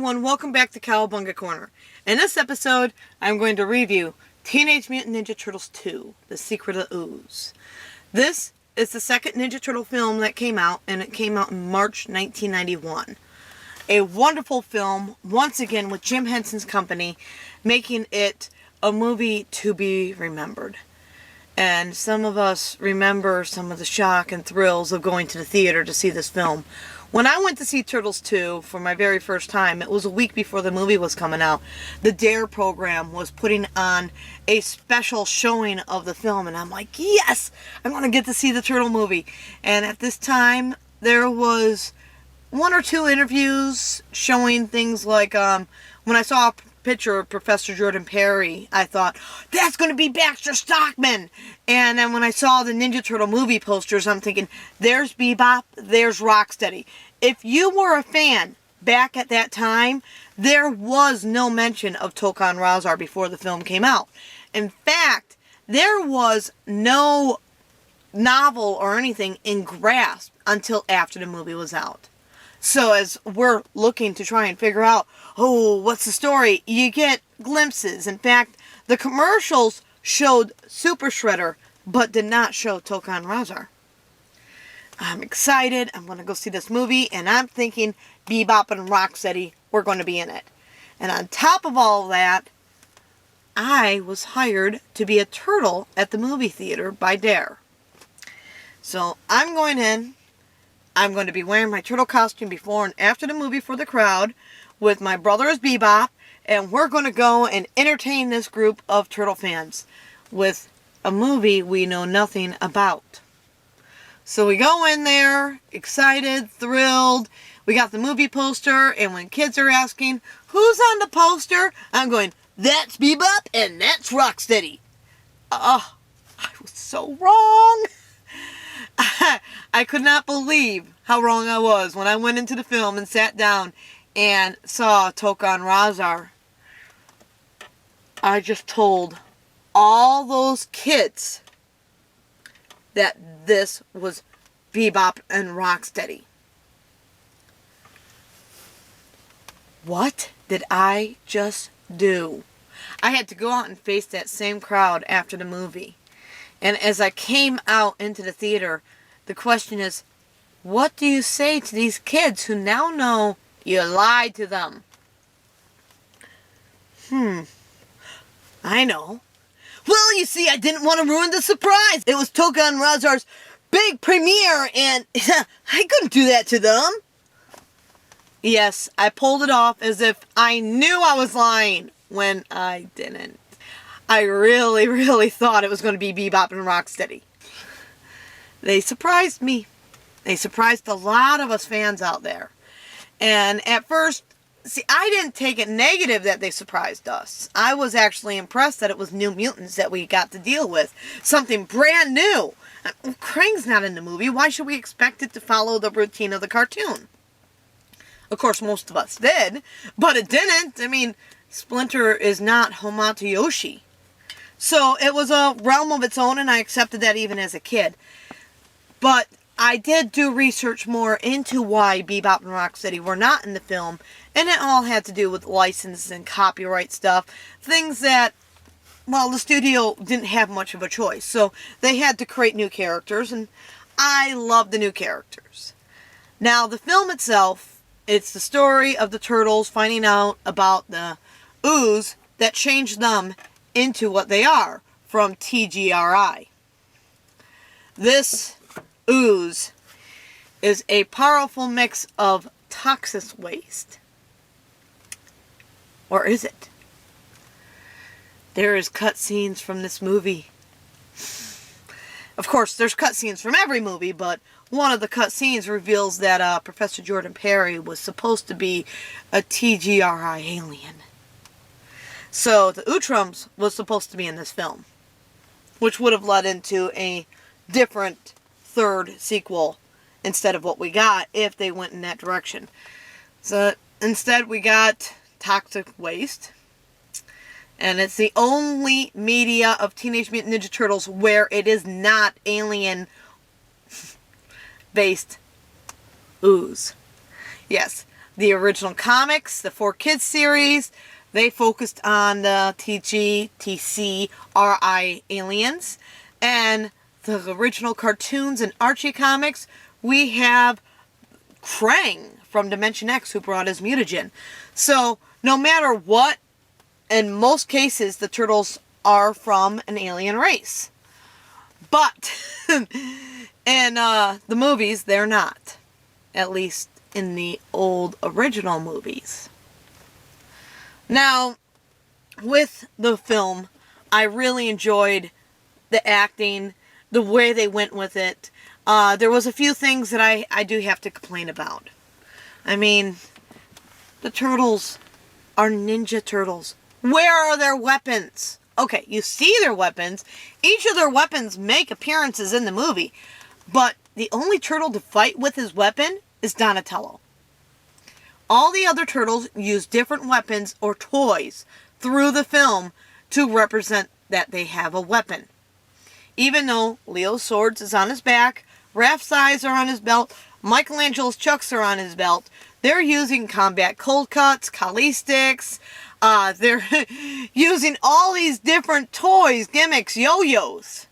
everyone, welcome back to Cowabunga Corner. In this episode, I'm going to review Teenage Mutant Ninja Turtles 2, The Secret of Ooze. This is the second Ninja Turtle film that came out, and it came out in March 1991. A wonderful film, once again with Jim Henson's company, making it a movie to be remembered. And some of us remember some of the shock and thrills of going to the theater to see this film. When I went to see Turtles 2 for my very first time, it was a week before the movie was coming out. The DARE program was putting on a special showing of the film, and I'm like, yes! I'm going to get to see the Turtle movie. And at this time, there was one or two interviews showing things like, when I saw a picture of Professor Jordan Perry, I thought, that's going to be Baxter Stockman! And then when I saw the Ninja Turtle movie posters, I'm thinking, there's Bebop, there's Rocksteady. If you were a fan back at that time, there was no mention of Tokka and Rahzar before the film came out. In fact, there was no novel or anything in grasp until after the movie was out. So as we're looking to try and figure out, oh, what's the story? You get glimpses. In fact, the commercials showed Super Shredder, but did not show Tokka and Rahzar. I'm excited. I'm going to go see this movie, and I'm thinking Bebop and Rocksteady were going to be in it. And on top of all that, I was hired to be a turtle at the movie theater by DARE. So I'm going in. I'm going to be wearing my turtle costume before and after the movie for the crowd with my brother as Bebop, and we're going to go and entertain this group of turtle fans with a movie we know nothing about. So we go in there, excited, thrilled. We got the movie poster, and when kids are asking, who's on the poster? I'm going, that's Bebop and that's Rocksteady. I was so wrong. I could not believe how wrong I was when I went into the film and sat down and saw Tokka and Rahzar. I just told all those kids that this was Bebop and Rocksteady. What did I just do? I had to go out and face that same crowd after the movie. And as I came out into the theater, the question is, what do you say to these kids who now know you lied to them? I know. Well, you see, I didn't want to ruin the surprise. It was Tokka and Rahzar's big premiere, and I couldn't do that to them. Yes, I pulled it off as if I knew I was lying when I didn't. I really, really thought it was going to be Bebop and Rocksteady. They surprised me. They surprised a lot of us fans out there. And at first, see, I didn't take it negative that they surprised us. I was actually impressed that it was New Mutants that we got to deal with. Something brand new. Krang's not in the movie. Why should we expect it to follow the routine of the cartoon? Of course, most of us did, but it didn't. I mean, Splinter is not Hamato Yoshi. So it was a realm of its own, and I accepted that even as a kid. But I did do research more into why Bebop and Rocksteady were not in the film, and it all had to do with license and copyright stuff. Things that, well, the studio didn't have much of a choice. So they had to create new characters, and I love the new characters. Now, the film itself, it's the story of the Turtles finding out about the Ooze that changed them into what they are from TGRI. This Ooze is a powerful mix of toxic waste. Or is it? There is cutscenes from this movie. Of course, there's cutscenes from every movie, but one of the cutscenes reveals that Professor Jordan Perry was supposed to be a TGRI alien. So, the Utrums was supposed to be in this film, which would have led into a different third sequel instead of what we got if they went in that direction. So, instead we got toxic waste, and it's the only media of Teenage Mutant Ninja Turtles where it is not alien-based ooze. Yes, The original comics, the 4Kids series, they focused on the TGTCRI aliens. And the original cartoons and Archie comics, we have Krang from Dimension X who brought his mutagen. So, no matter what, in most cases, the turtles are from an alien race. But, in the movies, they're not. At least in the old original movies. Now, with the film, I really enjoyed the acting, the way they went with it. There was a few things that I do have to complain about. I mean, the turtles are Ninja Turtles. Where are their weapons? Okay, you see their weapons. Each of their weapons make appearances in the movie. But the only turtle to fight with his weapon is Donatello. All the other turtles use different weapons or toys through the film to represent that they have a weapon. Even though Leo's swords is on his back, Raph's eyes are on his belt, Michelangelo's chucks are on his belt, they're using combat cold cuts, Kali sticks, they're using all these different toys, gimmicks, yo-yos,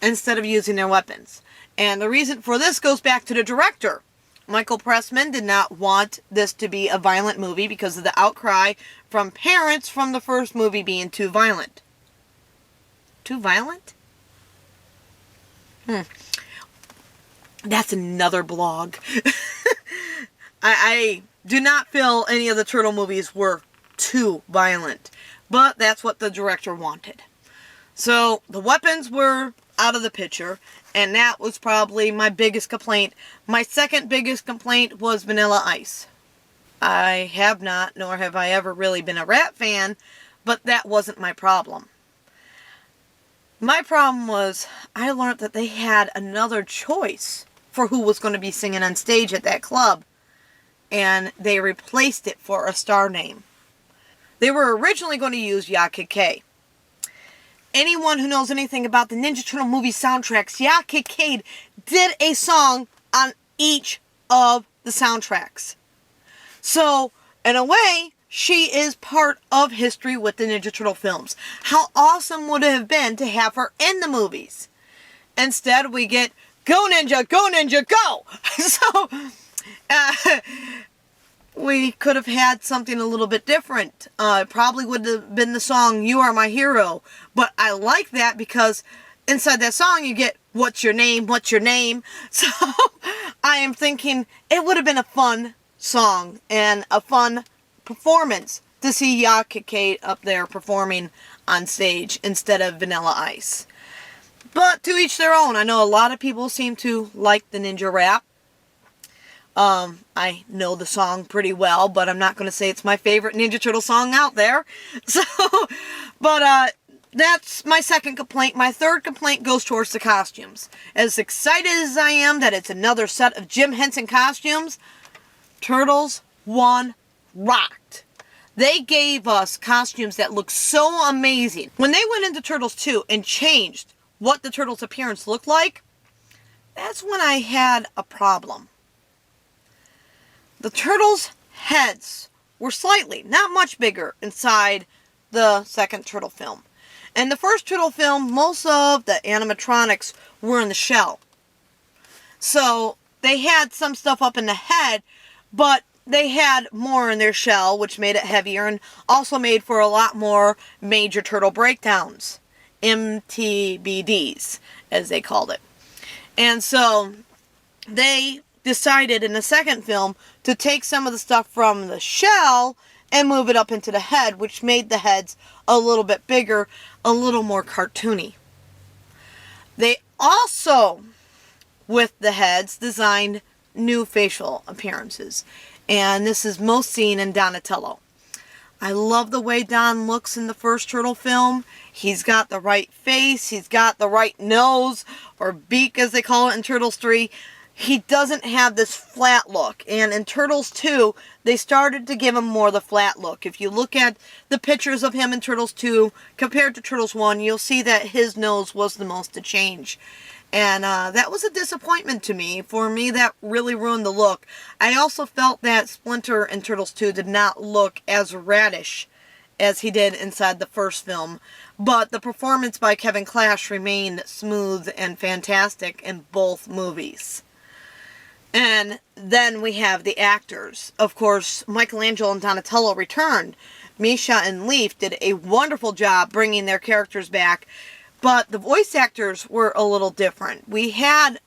instead of using their weapons. And the reason for this goes back to the director. Michael Pressman did not want this to be a violent movie because of the outcry from parents from the first movie being too violent. Too violent? That's another blog. I do not feel any of the turtle movies were too violent, but that's what the director wanted. So the weapons were out of the picture, and that was probably my biggest complaint. My second biggest complaint was Vanilla Ice. I have not, nor have I ever really been a Rat fan, but that wasn't my problem. My problem was, I learned that they had another choice for who was going to be singing on stage at that club, and they replaced it for a star name. They were originally going to use Yakike. Anyone who knows anything about the Ninja Turtle movie soundtracks, Yakike did a song on each of the soundtracks. So, in a way, she is part of history with the Ninja Turtle films. How awesome would it have been to have her in the movies? Instead, we get, go Ninja, go! So, we could have had something a little bit different. It probably would have been the song, You Are My Hero. But I like that because inside that song you get, what's your name, what's your name? So, I am thinking it would have been a fun song and a fun performance to see Yakike up there performing on stage instead of Vanilla Ice. But to each their own. I know a lot of people seem to like the ninja rap. I know the song pretty well, but I'm not going to say it's my favorite Ninja Turtle song out there. So, but that's my second complaint. My third complaint goes towards the costumes. As excited as I am that it's another set of Jim Henson costumes, Turtles 1 rocked. They gave us costumes that look so amazing. When they went into Turtles 2 and changed what the Turtles' appearance looked like, that's when I had a problem. The Turtles' heads were slightly, not much bigger, inside the second Turtle film. In the first Turtle film, most of the animatronics were in the shell. So, they had some stuff up in the head, but they had more in their shell, which made it heavier, and also made for a lot more major turtle breakdowns. MTBDs, as they called it. And so, they decided in the second film to take some of the stuff from the shell and move it up into the head, which made the heads a little bit bigger, a little more cartoony. They also, with the heads, designed new facial appearances. And this is most seen in Donatello. I love the way Don looks in the first Turtle film. He's got the right face, he's got the right nose, or beak as they call it in Turtles 3. He doesn't have this flat look. And in Turtles 2, they started to give him more the flat look. If you look at the pictures of him in Turtles 2 compared to Turtles 1, you'll see that his nose was the most to change. And that was a disappointment to me. For me, that really ruined the look. I also felt that Splinter in Turtles 2 did not look as radish as he did inside the first film. But the performance by Kevin Clash remained smooth and fantastic in both movies. And then we have the actors. Of course, Michelangelo and Donatello returned. Misha and Leaf did a wonderful job bringing their characters back. But the voice actors were a little different. We had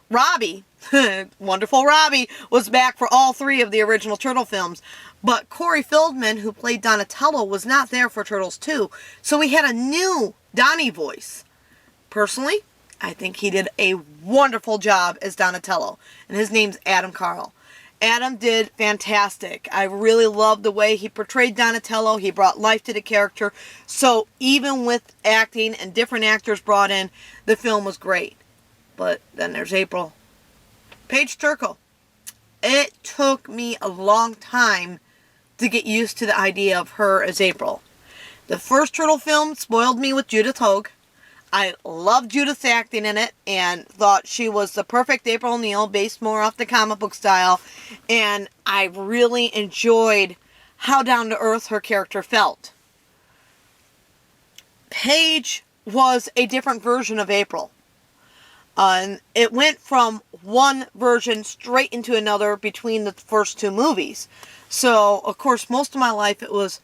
Robbie, wonderful Robbie, was back for all three of the original Turtle films. But Corey Feldman, who played Donatello, was not there for Turtles 2. So we had a new Donnie voice. Personally, I think he did a wonderful job as Donatello. And his name's Adam Carl. Adam did fantastic. I really loved the way he portrayed Donatello. He brought life to the character. So even with acting and different actors brought in, the film was great. But then there's April. Paige Turco. It took me a long time to get used to the idea of her as April. The first Turtle film spoiled me with Judith Hoag. I loved Judith's acting in it and thought she was the perfect April O'Neil, based more off the comic book style. And I really enjoyed how down-to-earth her character felt. Paige was a different version of April. And it went from one version straight into another between the first two movies. So, of course, most of my life it was,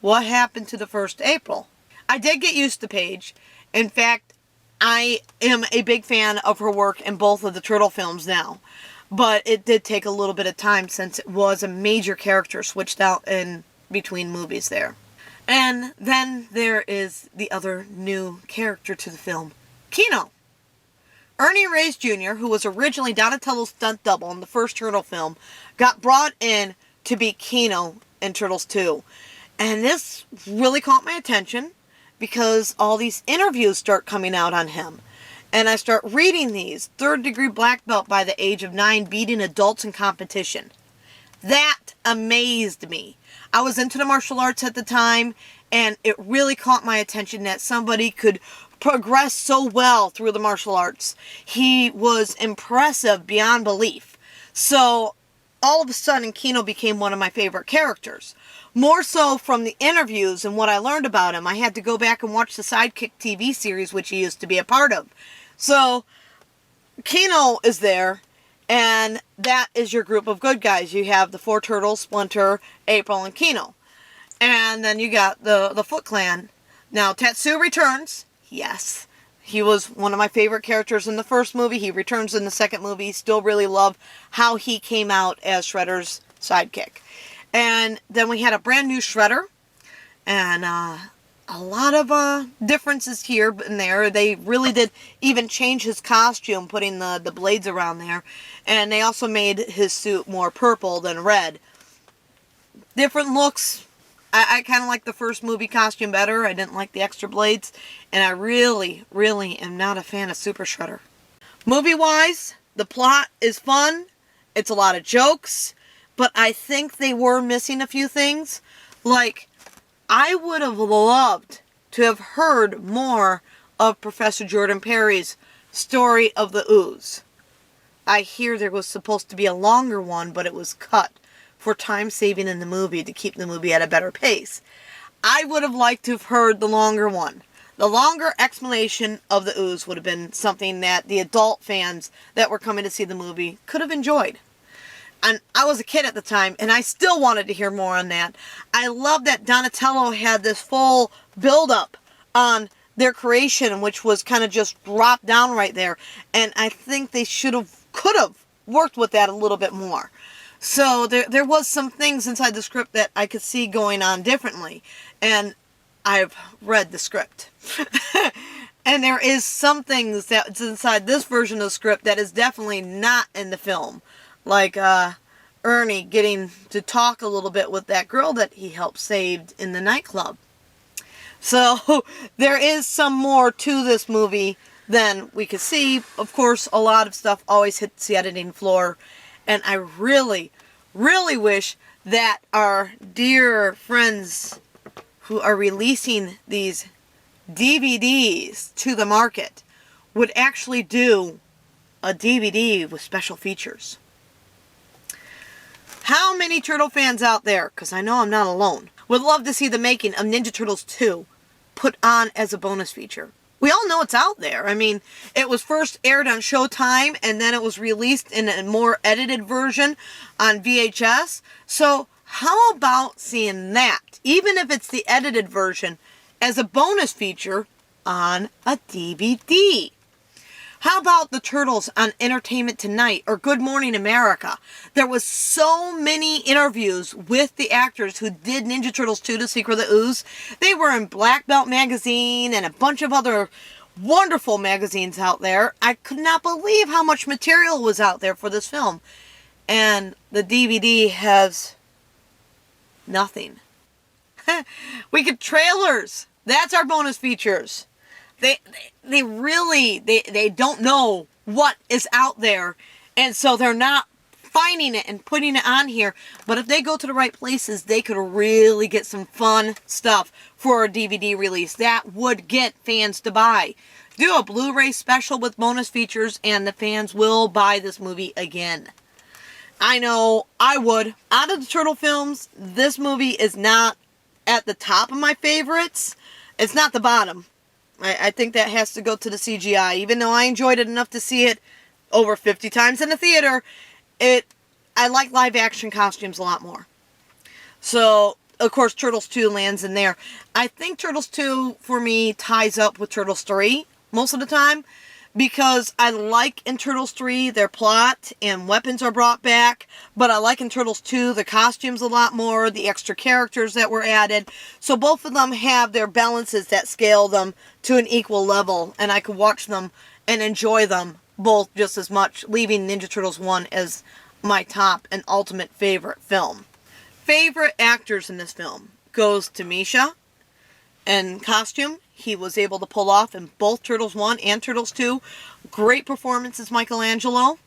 what happened to the first April? I did get used to Paige. In fact, I am a big fan of her work in both of the Turtle films now. But it did take a little bit of time since it was a major character switched out in between movies there. And then there is the other new character to the film, Keno. Ernie Reyes Jr., who was originally Donatello's stunt double in the first Turtle film, got brought in to be Keno in Turtles 2. And this really caught my attention, because all these interviews start coming out on him. And I start reading these. 3rd degree black belt by the age of 9, beating adults in competition. That amazed me. I was into the martial arts at the time, and it really caught my attention that somebody could progress so well through the martial arts. He was impressive beyond belief. So, all of a sudden, Keno became one of my favorite characters. More so from the interviews and what I learned about him. I had to go back and watch the Sidekick TV series, which he used to be a part of. So, Keno is there, and that is your group of good guys. You have the 4 Turtles, Splinter, April, and Keno. And then you got the Foot Clan. Now, Tetsu returns. Yes. He was one of my favorite characters in the first movie. He returns in the second movie. Still really love how he came out as Shredder's sidekick. And then we had a brand new Shredder. And a lot of differences here and there. They really did even change his costume, putting the blades around there. And they also made his suit more purple than red. Different looks. I kind of like the first movie costume better. I didn't like the extra blades. And I really, really am not a fan of Super Shredder. Movie-wise, the plot is fun. It's a lot of jokes. But I think they were missing a few things. Like, I would have loved to have heard more of Professor Jordan Perry's story of the Ooze. I hear there was supposed to be a longer one, but it was cut for time saving in the movie to keep the movie at a better pace. I would have liked to have heard the longer one. The longer explanation of the Ooze would have been something that the adult fans that were coming to see the movie could have enjoyed. And I was a kid at the time, and I still wanted to hear more on that. I love that Donatello had this full build-up on their creation, which was kind of just dropped down right there. And I think they could have worked with that a little bit more. So there was some things inside the script that I could see going on differently. And I've read the script. And there is some things that's inside this version of the script that is definitely not in the film. Like Ernie getting to talk a little bit with that girl that he helped save in the nightclub. So there is some more to this movie than we could see. Of course, a lot of stuff always hits the editing floor. And I really, really wish that our dear friends who are releasing these DVDs to the market would actually do a DVD with special features. How many Turtle fans out there, because I know I'm not alone, would love to see the making of Ninja Turtles 2 put on as a bonus feature? We all know it's out there. I mean, it was first aired on Showtime, and then it was released in a more edited version on VHS. So how about seeing that, even if it's the edited version, as a bonus feature on a DVD? How about the Turtles on Entertainment Tonight or Good Morning America? There was so many interviews with the actors who did Ninja Turtles 2: The Secret of the Ooze. They were in Black Belt Magazine and a bunch of other wonderful magazines out there. I could not believe how much material was out there for this film. And the DVD has nothing. We get trailers. That's our bonus features. They really don't know what is out there, and so they're not finding it and putting it on here. But if they go to the right places, they could really get some fun stuff for a DVD release that would get fans to buy. Do a Blu-ray special with bonus features, and the fans will buy this movie again. I know I would. Out of the Turtle films, this movie is not at the top of my favorites. It's not the bottom. I think that has to go to the CGI. Even though I enjoyed it enough to see it over 50 times in the theater, I like live action costumes a lot more. So, of course, Turtles 2 lands in there. I think Turtles 2, for me, ties up with Turtles 3 most of the time, because I like in Turtles 3 their plot and weapons are brought back, but I like in Turtles 2 the costumes a lot more, the extra characters that were added. So both of them have their balances that scale them to an equal level, and I could watch them and enjoy them both just as much, leaving Ninja Turtles 1 as my top and ultimate favorite film. Favorite actors in this film goes to Misha. And costume, he was able to pull off in both Turtles 1 and Turtles 2. Great performance as Michelangelo.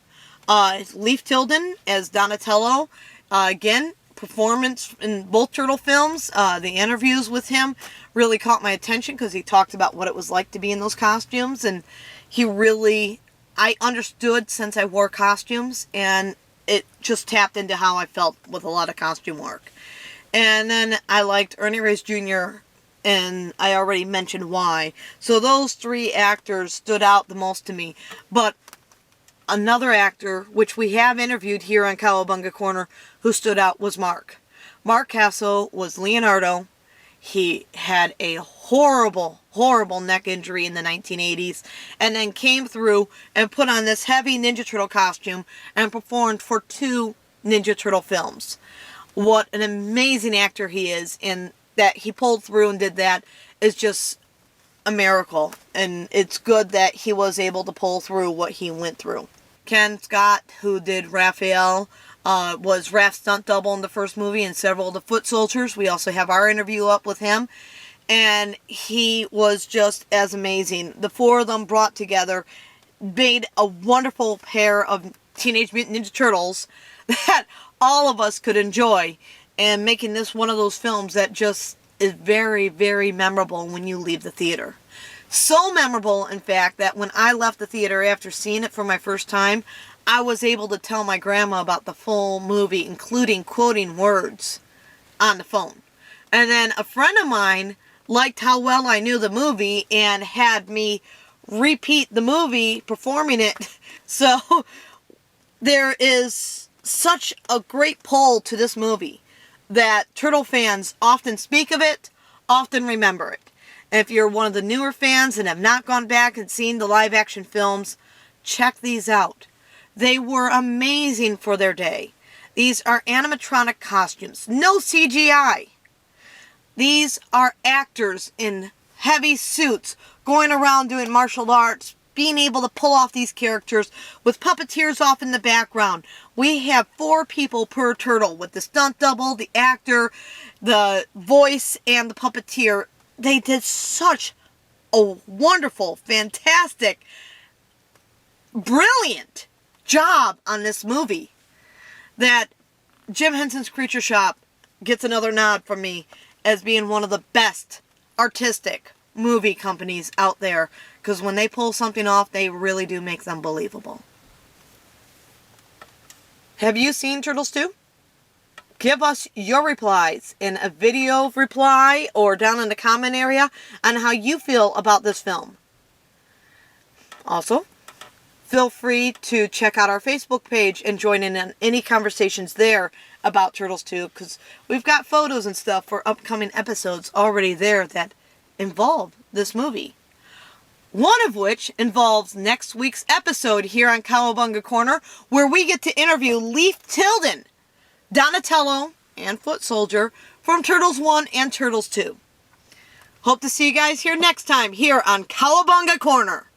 Leif Tilden as Donatello. Again, performance in both Turtle films. The interviews with him really caught my attention because he talked about what it was like to be in those costumes. And I understood since I wore costumes, and it just tapped into how I felt with a lot of costume work. And then I liked Ernie Reyes Jr., and I already mentioned why. So those three actors stood out the most to me. But another actor, which we have interviewed here on Cowabunga Corner, who stood out was Mark. Mark Castle was Leonardo. He had a horrible, horrible neck injury in the 1980s, and then came through and put on this heavy Ninja Turtle costume and performed for 2 Ninja Turtle films. What an amazing actor he is, and that he pulled through and did that is just a miracle. And it's good that he was able to pull through what he went through. Ken Scott, who did Raphael, was Raph's stunt double in the first movie and several of the foot soldiers. We also have our interview up with him. And he was just as amazing. The 4 of them brought together made a wonderful pair of Teenage Mutant Ninja Turtles that all of us could enjoy. And making this one of those films that just is very, very memorable when you leave the theater. So memorable, in fact, that when I left the theater after seeing it for my first time, I was able to tell my grandma about the full movie, including quoting words on the phone. And then a friend of mine liked how well I knew the movie and had me repeat the movie, performing it. So there is such a great pull to this movie that Turtle fans often speak of it, often remember it. And if you're one of the newer fans and have not gone back and seen the live action films, check these out. They were amazing for their day. These are animatronic costumes, no CGI. These are actors in heavy suits going around doing martial arts, being able to pull off these characters with puppeteers off in the background. We have 4 people per turtle with the stunt double, the actor, the voice, and the puppeteer. They did such a wonderful, fantastic, brilliant job on this movie that Jim Henson's Creature Shop gets another nod from me as being one of the best artistic movie companies out there, Because when they pull something off, they really do make them believable. Have you seen Turtles 2? Give us your replies in a video reply or down in the comment area on how you feel about this film. Also, feel free to check out our Facebook page and join in on any conversations there about Turtles 2, because we've got photos and stuff for upcoming episodes already there that involve this movie. One of which involves next week's episode here on Cowabunga Corner, where we get to interview Leif Tilden, Donatello, and Foot Soldier from Turtles 1 and Turtles 2. Hope to see you guys here next time here on Cowabunga Corner.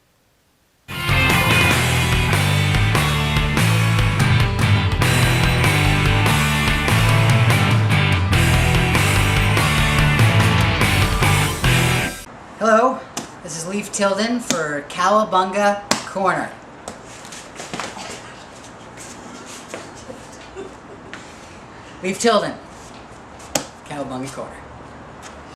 Hello, this is Leif Tilden for Cowabunga Corner. Leif Tilden, Cowabunga Corner.